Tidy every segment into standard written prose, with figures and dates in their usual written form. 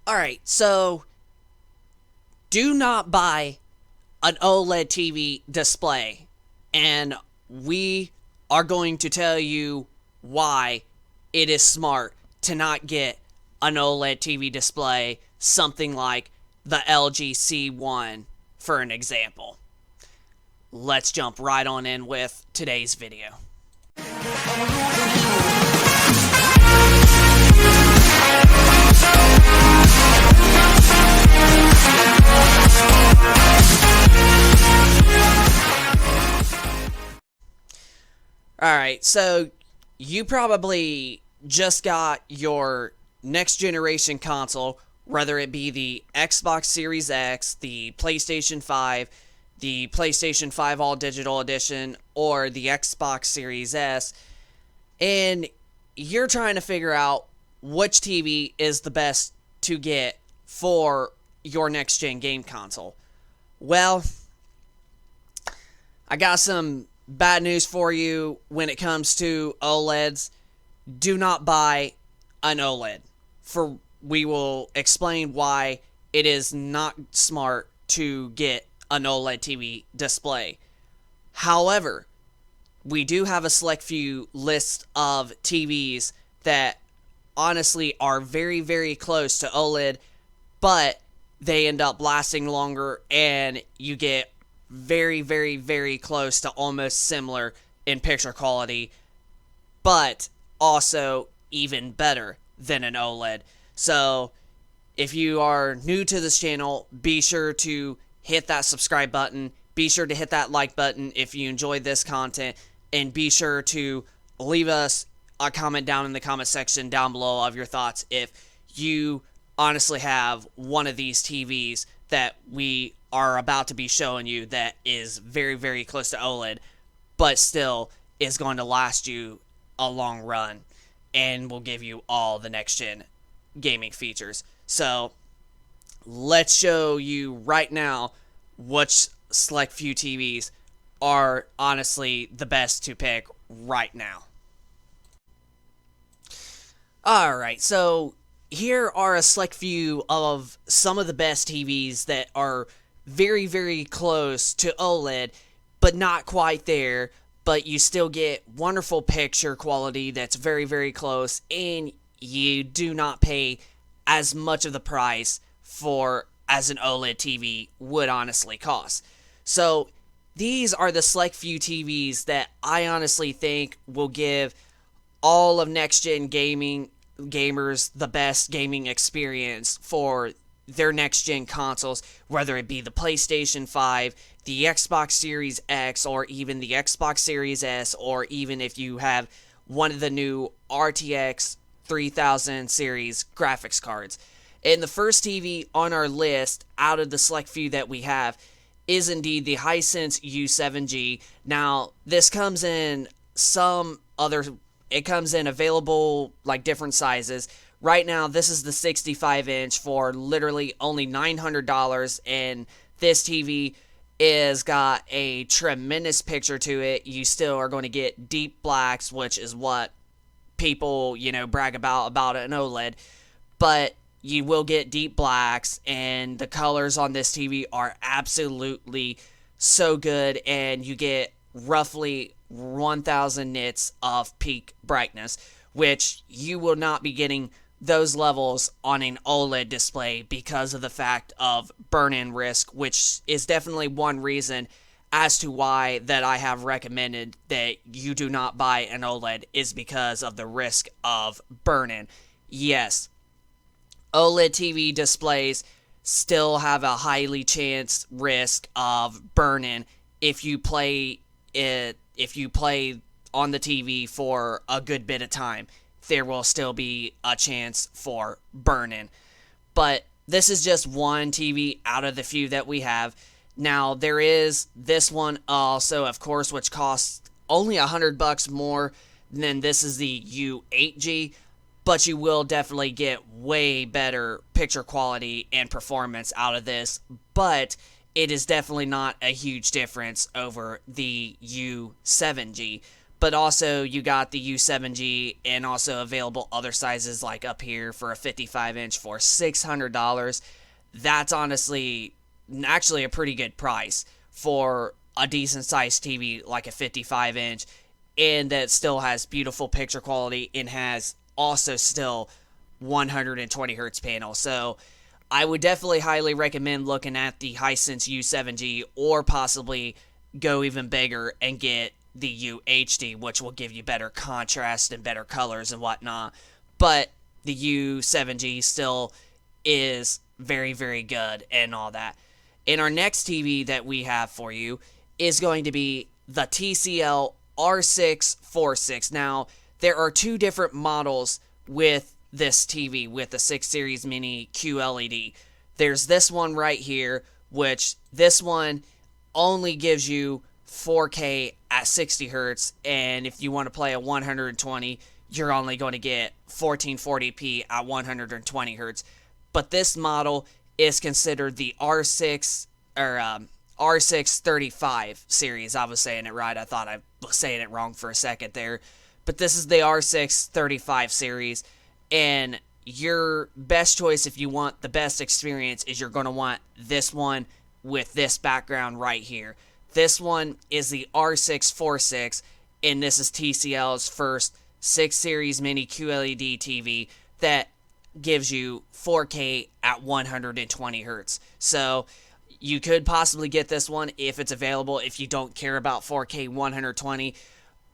Alright, so do not buy an OLED TV display. And we are going to tell you why it is smart to not get an OLED TV display, something like the LG C1, for an example. Let's jump right on in with today's video. Alright, so you probably just got your next generation console, whether it be the Xbox Series X, the PlayStation 5, the PlayStation 5 All Digital Edition, or the Xbox Series S, and you're trying to figure out which TV is the best to get for your next gen game console. Well, I got some bad news for you when it comes to OLEDs. Do not buy an OLED. For we will explain why it is not smart to get an OLED TV display. However, we do have a select few list of TVs that honestly are very, very close to OLED, but they end up lasting longer and you get very, very, very close to almost similar in picture quality, but also even better than an OLED. So if you are new to this channel, be sure to hit that subscribe button, be sure to hit that like button if you enjoyed this content, and be sure to leave us a comment down in the comment section down below of your thoughts if you honestly have one of these TVs that we are about to be showing you that is very, very close to OLED, but still is going to last you a long run and will give you all the next gen gaming features. So let's show you right now which select few TVs are honestly the best to pick right now. Alright, so here are a select few of some of the best TVs that are very, very close to OLED, but not quite there, but you still get wonderful picture quality that's very, very close, and you do not pay as much of the price for as an OLED TV would honestly cost. So these are the select few TVs that I honestly think will give all of next-gen gamers the best gaming experience for their next-gen consoles, whether it be the PlayStation 5, the Xbox Series X, or even the Xbox Series S, or even if you have one of the new RTX 3000 series graphics cards. And the first TV on our list, out of the select few that we have, is indeed the Hisense U7G. Now, this comes in it comes in available, like, different sizes. Right now, this is the 65-inch for literally only $900, and this TV is got a tremendous picture to it. You still are going to get deep blacks, which is what people, brag about an OLED, but you will get deep blacks, and the colors on this TV are absolutely so good, and you get roughly 1000 nits of peak brightness, which you will not be getting those levels on an OLED display because of the fact of burn-in risk, which is definitely one reason as to why that I have recommended that you do not buy an OLED, is because of the risk of burn-in. Yes, OLED TV displays still have a highly chanced risk of burn-in if you play on the TV for a good bit of time. There will still be a chance for burn-in. But this is just one TV out of the few that we have. Now, there is this one also, of course, which costs only $100 more than this is the U8G, but you will definitely get way better picture quality and performance out of this, but it is definitely not a huge difference over the U7G. but also you got the U7G and also available other sizes like up here for a 55-inch for $600. That's honestly actually a pretty good price for a decent sized TV like a 55-inch, and that still has beautiful picture quality and has also still 120 hertz panel. So I would definitely highly recommend looking at the Hisense U7G, or possibly go even bigger and get the UHD, which will give you better contrast and better colors and whatnot. But the U7G still is very, very good and all that. And our next TV that we have for you is going to be the TCL R646. Now, there are two different models with this TV, with the 6 Series Mini QLED. There's this one right here, which this one only gives you 4K at 60 hertz, and if you want to play at 120, you're only going to get 1440p at 120 hertz. But this model is considered the R6 or R635 series. I was saying it right. I thought I was saying it wrong for a second there. But this is the R635 series, and your best choice if you want the best experience is you're going to want this one with this background right here. This one is the R646, and this is TCL's first 6 Series Mini QLED TV that gives you 4K at 120 hertz. So you could possibly get this one if it's available if you don't care about 4K 120.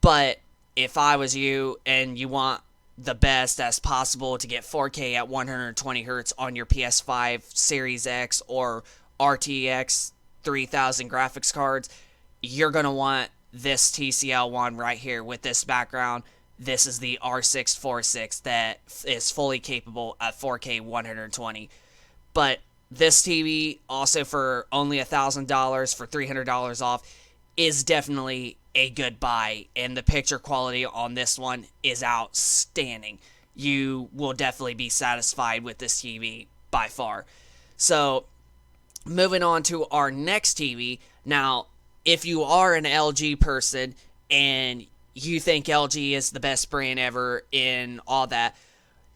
But if I was you and you want the best as possible to get 4K at 120 hertz on your PS5 Series X or RTX 3000 graphics cards, you're going to want this TCL one right here with this background. This is the R646 that is fully capable at 4K 120. But this TV, also for only $1,000 for $300 off, is definitely a good buy, and the picture quality on this one is outstanding. You will definitely be satisfied with this TV by far. So, moving on to our next TV. Now, if you are an LG person and you think LG is the best brand ever in all that,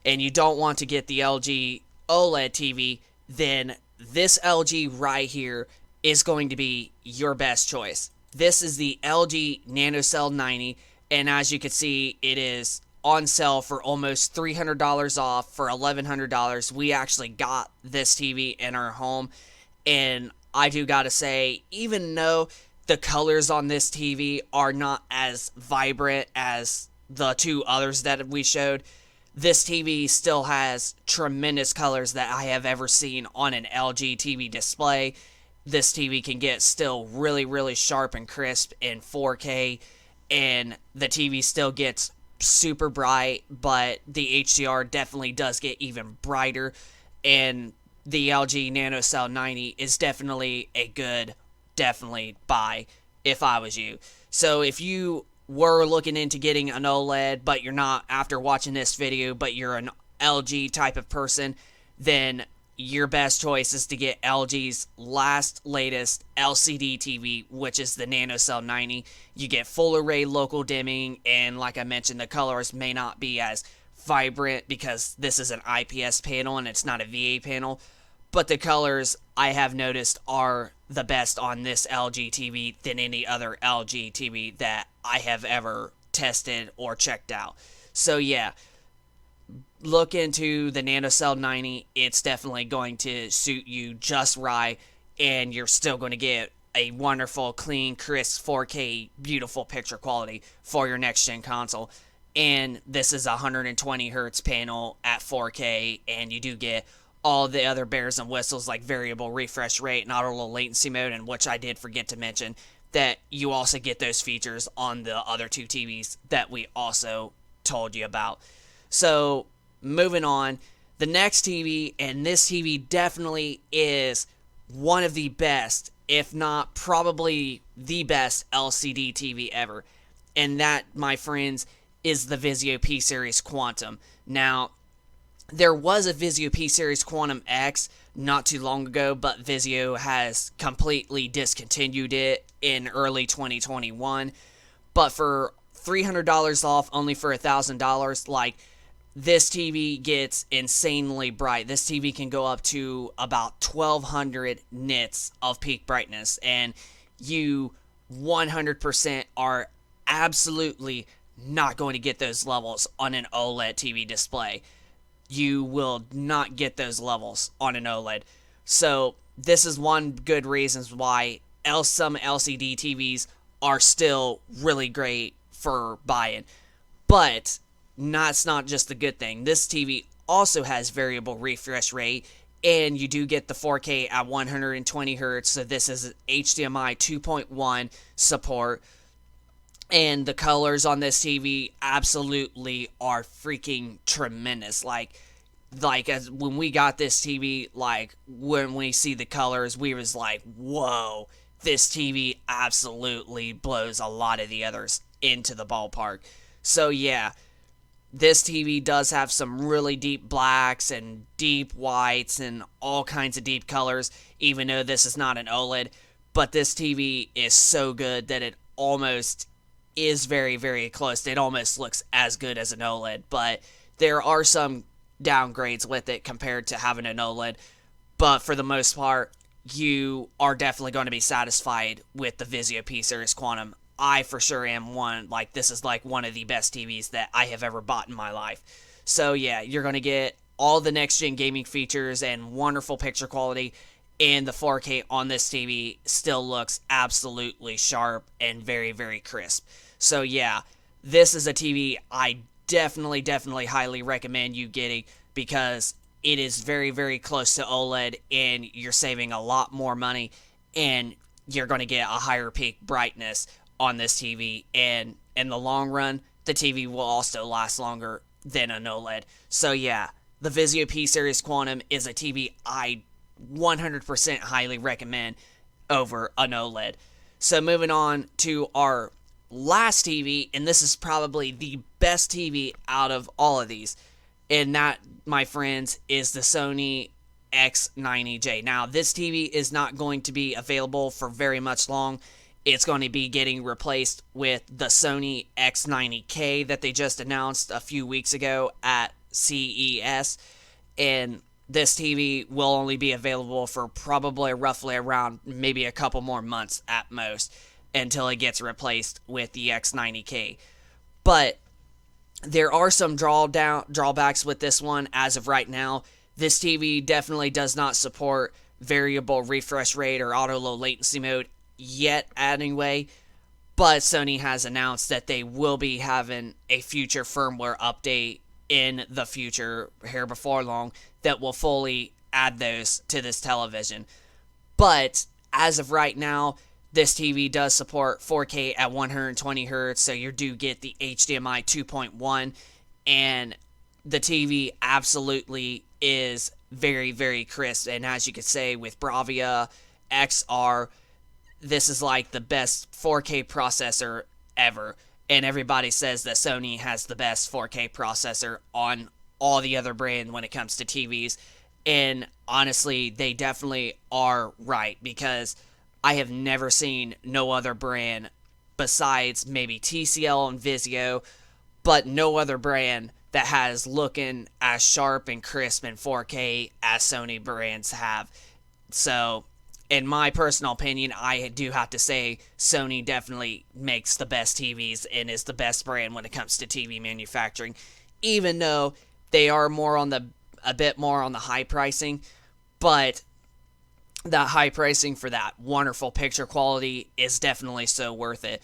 and you don't want to get the LG OLED TV, then this LG right here is going to be your best choice. This is the LG NanoCell 90, and as you can see, it is on sale for almost $300 off for $1,100. We actually got this TV in our home, and I do gotta say, even though the colors on this TV are not as vibrant as the two others that we showed, this TV still has tremendous colors that I have ever seen on an LG TV display. This TV can get still really, really sharp and crisp in 4K, and the TV still gets super bright, but the HDR definitely does get even brighter, and the LG NanoCell 90 is definitely a good, definitely buy if I was you. So if you were looking into getting an OLED, but you're not after watching this video, but you're an LG type of person, then your best choice is to get LG's latest LCD TV, which is the NanoCell 90. You get full array local dimming, and like I mentioned, the colors may not be as vibrant because this is an IPS panel and it's not a VA panel, but the colors I have noticed are the best on this LG TV than any other LG TV that I have ever tested or checked out. So yeah, look into the NanoCell 90. It's definitely going to suit you just right, and you're still going to get a wonderful, clean, crisp 4K, beautiful picture quality for your next-gen console. And this is a 120 hertz panel at 4K, and you do get all the other bells and whistles like variable refresh rate and auto low latency mode, and which I did forget to mention that you also get those features on the other two TVs that we also told you about. So moving on, the next TV, and this TV definitely is one of the best, if not probably the best LCD TV ever, and that, my friends, is the Vizio P-Series Quantum. Now, there was a Vizio P-Series Quantum X not too long ago, but Vizio has completely discontinued it in early 2021. But for $300 off only for $1,000. Like, this TV gets insanely bright. This TV can go up to about 1200 nits of peak brightness, and you 100% are absolutely not going to get those levels on an OLED TV display. You will not get those levels on an OLED. So this is one good reasons why some LCD TVs are still really great for buying. But that's not just the good thing. This TV also has variable refresh rate, and you do get the 4K at 120 Hz. So this is HDMI 2.1 support. And the colors on this TV absolutely are freaking tremendous. Like as when we got this TV, like when we see the colors, we was like, whoa, this TV absolutely blows a lot of the others into the ballpark. So yeah, this TV does have some really deep blacks and deep whites and all kinds of deep colors, even though this is not an OLED. But this TV is so good that it almost is very, very close. It almost looks as good as an OLED, but there are some downgrades with it compared to having an OLED. But for the most part, you are definitely going to be satisfied with the Vizio P-Series Quantum. I for sure am one. Like, this is like one of the best TVs that I have ever bought in my life. So yeah, you're going to get all the next-gen gaming features and wonderful picture quality, and the 4K on this TV still looks absolutely sharp and very, very crisp. So yeah, this is a TV I definitely highly recommend you getting, because it is very, very close to OLED, and you're saving a lot more money, and you're going to get a higher peak brightness on this TV, and in the long run, the TV will also last longer than an OLED. So yeah, the Vizio P-Series Quantum is a TV I 100% highly recommend over an OLED. So moving on to our last TV, and this is probably the best TV out of all of these, and that, my friends, is the Sony X90J. Now, this TV is not going to be available for very much long. It's going to be getting replaced with the Sony X90K that they just announced a few weeks ago at CES, and this TV will only be available for probably roughly around maybe a couple more months at most until it gets replaced with the X90K. But there are some drawbacks with this one as of right now. This TV definitely does not support variable refresh rate or auto low latency mode yet anyway, but Sony has announced that they will be having a future firmware update in the future here before long that will fully add those to this television. But as of right now, this TV does support 4K at 120 Hz, so you do get the HDMI 2.1, and the TV absolutely is very, very crisp. And as you could say, with Bravia XR, this is like the best 4K processor ever. And everybody says that Sony has the best 4K processor on all the other brands when it comes to TVs. And honestly, they definitely are right, because I have never seen no other brand besides maybe TCL and Vizio, but no other brand that has looking as sharp and crisp in 4K as Sony brands have. So, in my personal opinion, I do have to say Sony definitely makes the best TVs and is the best brand when it comes to TV manufacturing, even though they are a bit more on the high pricing, but that high pricing for that wonderful picture quality is definitely so worth it.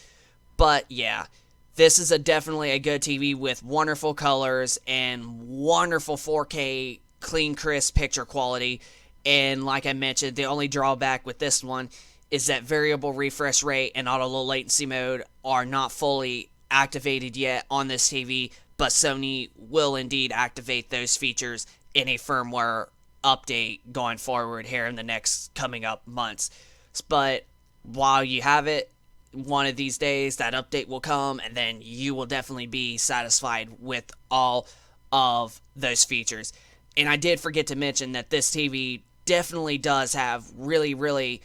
But yeah, this is definitely a good TV with wonderful colors and wonderful 4K clean, crisp picture quality. And like I mentioned, the only drawback with this one is that variable refresh rate and auto low latency mode are not fully activated yet on this TV, but Sony will indeed activate those features in a firmware update going forward here in the next coming up months. But while you have it, one of these days that update will come, and then you will definitely be satisfied with all of those features. And I did forget to mention that this TV definitely does have really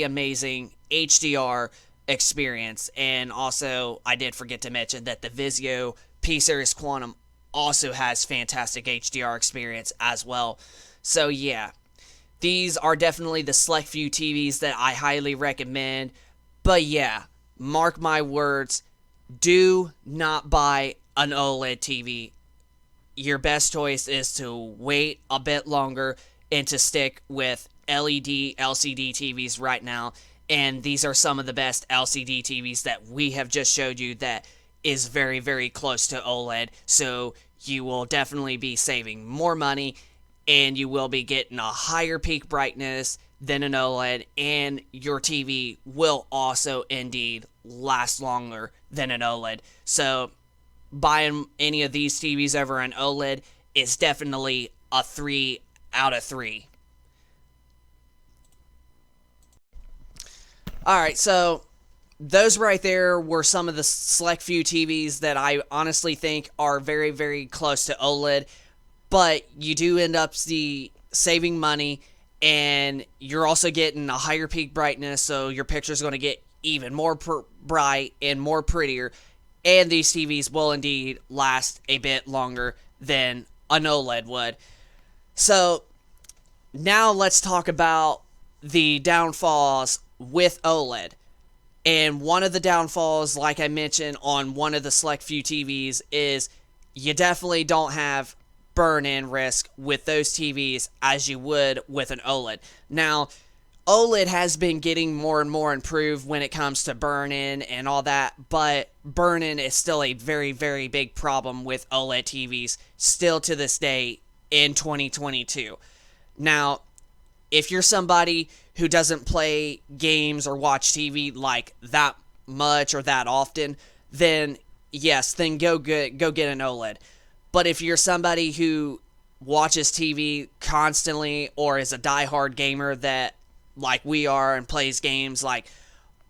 amazing HDR experience. And also, I did forget to mention that the Vizio P-Series Quantum also has fantastic HDR experience as well. So yeah, these are definitely the select few TVs that I highly recommend. But yeah, mark my words, do not buy an OLED TV. Your best choice is to wait a bit longer and to stick with LED, LCD TVs right now. And these are some of the best LCD TVs that we have just showed you that is very, very close to OLED. So you will definitely be saving more money and you will be getting a higher peak brightness than an OLED, and your TV will also indeed last longer than an OLED. So buying any of these TVs over an OLED is definitely a 3 out of 3. Alright, so those right there were some of the select few TVs that I honestly think are very, very close to OLED, but you do end up saving money, and you're also getting a higher peak brightness, so your picture's going to get even more bright and more prettier, and these TVs will indeed last a bit longer than an OLED would. So now let's talk about the downfalls with OLED. And one of the downfalls, like I mentioned on one of the select few TVs, is you definitely don't have burn-in risk with those TVs as you would with an OLED. Now, OLED has been getting more and more improved when it comes to burn-in and all that, but burn-in is still a very, very big problem with OLED TVs, still to this day in 2022. Now, if you're somebody who doesn't play games or watch TV like that much or that often, then yes, then go get an OLED. But if you're somebody who watches TV constantly or is a diehard gamer that like we are and plays games like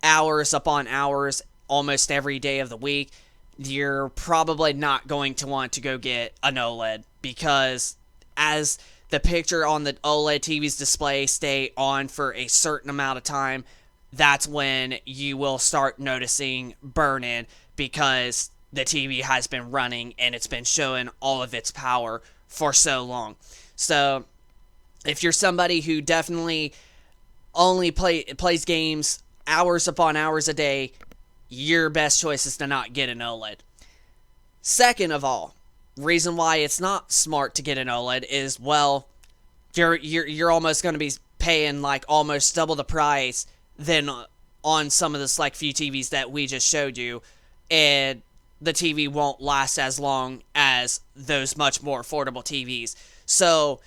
hours upon hours almost every day of the week, you're probably not going to want to go get an OLED, because as the picture on the OLED TV's display stay on for a certain amount of time, that's when you will start noticing burn-in, because the TV has been running and it's been showing all of its power for so long. So if you're somebody who definitely only plays games hours upon hours a day, your best choice is to not get an OLED. Second of all, reason why it's not smart to get an OLED is, well, you're almost going to be paying like almost double the price than on some of the select few TVs that we just showed you, and the TV won't last as long as those much more affordable TVs. So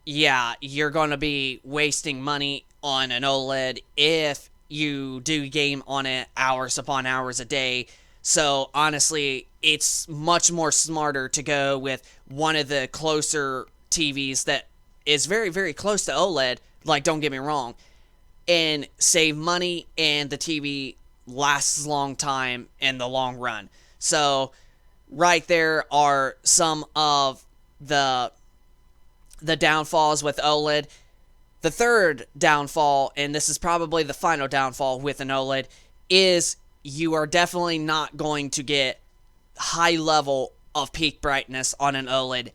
yeah, you're going to be wasting money on an OLED if you do game on it hours upon hours a day. So honestly, it's much more smarter to go with one of the closer TVs that is very, very close to OLED, like, don't get me wrong, and save money, and the TV lasts a long time in the long run. So right there are some of the downfalls with OLED. The third downfall, and this is probably the final downfall with an OLED, is you are definitely not going to get high level of peak brightness on an OLED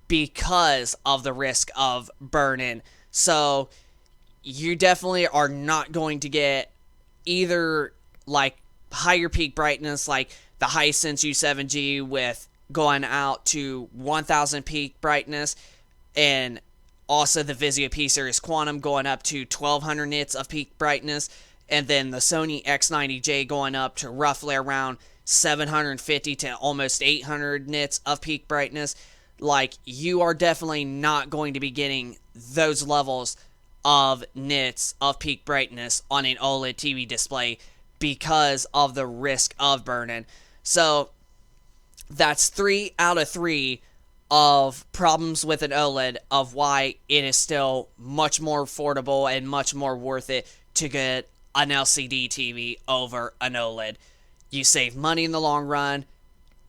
because of the risk of burn-in. So you definitely are not going to get either like higher peak brightness like the Hisense U7G with going out to 1000 peak brightness, and also the Vizio P-Series Quantum going up to 1200 nits of peak brightness, and then the Sony X90J going up to roughly around 750 to almost 800 nits of peak brightness. Like, you are definitely not going to be getting those levels of nits of peak brightness on an OLED TV display because of the risk of burn-in. So that's 3 out of 3 of problems with an OLED of why it is still much more affordable and much more worth it to get an LCD TV over an OLED. You save money in the long run.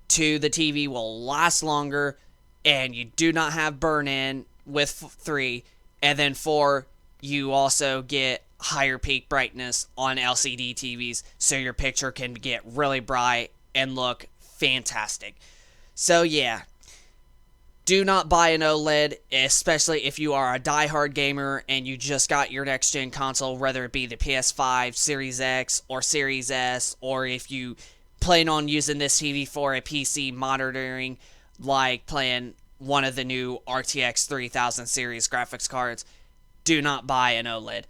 2, the TV will last longer, and you do not have burn-in with 3. And then 4, you also get higher peak brightness on LCD TVs so your picture can get really bright and look fantastic. So yeah, do not buy an OLED, especially if you are a diehard gamer and you just got your next gen console, whether it be the PS5, Series X, or Series S, or if you plan on using this TV for a PC monitoring, like playing one of the new RTX 3000 series graphics cards. Do not buy an OLED.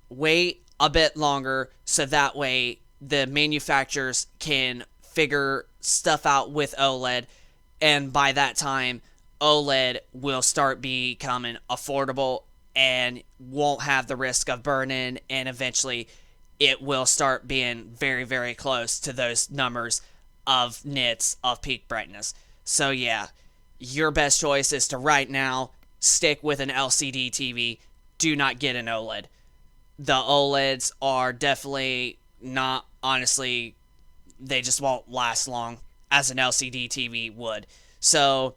Wait a bit longer so that way the manufacturers can figure stuff out with OLED, and by that time OLED will start becoming affordable and won't have the risk of burn-in, and eventually it will start being very, very close to those numbers of nits of peak brightness. So yeah, your best choice is to right now stick with an LCD TV. Do not get an OLED. The OLEDs are definitely not, honestly, they just won't last long as an LCD TV would. So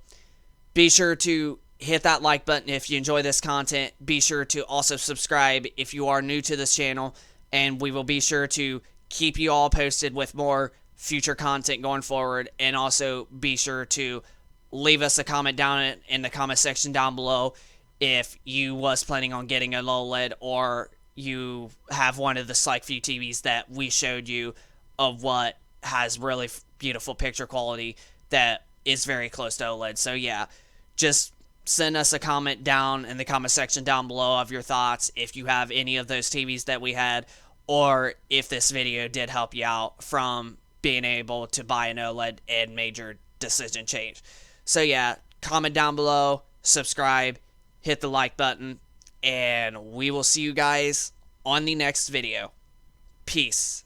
be sure to hit that like button if you enjoy this content. Be sure to also subscribe if you are new to this channel, and we will be sure to keep you all posted with more future content going forward. And also be sure to leave us a comment down in the comment section down below if you was planning on getting an OLED, or you have one of the select few TVs that we showed you of what has really beautiful picture quality that is very close to OLED. So yeah, just send us a comment down in the comment section down below of your thoughts if you have any of those TVs that we had, or if this video did help you out from being able to buy an OLED and made your decision change. So yeah, comment down below, subscribe, hit the like button, and we will see you guys on the next video. Peace.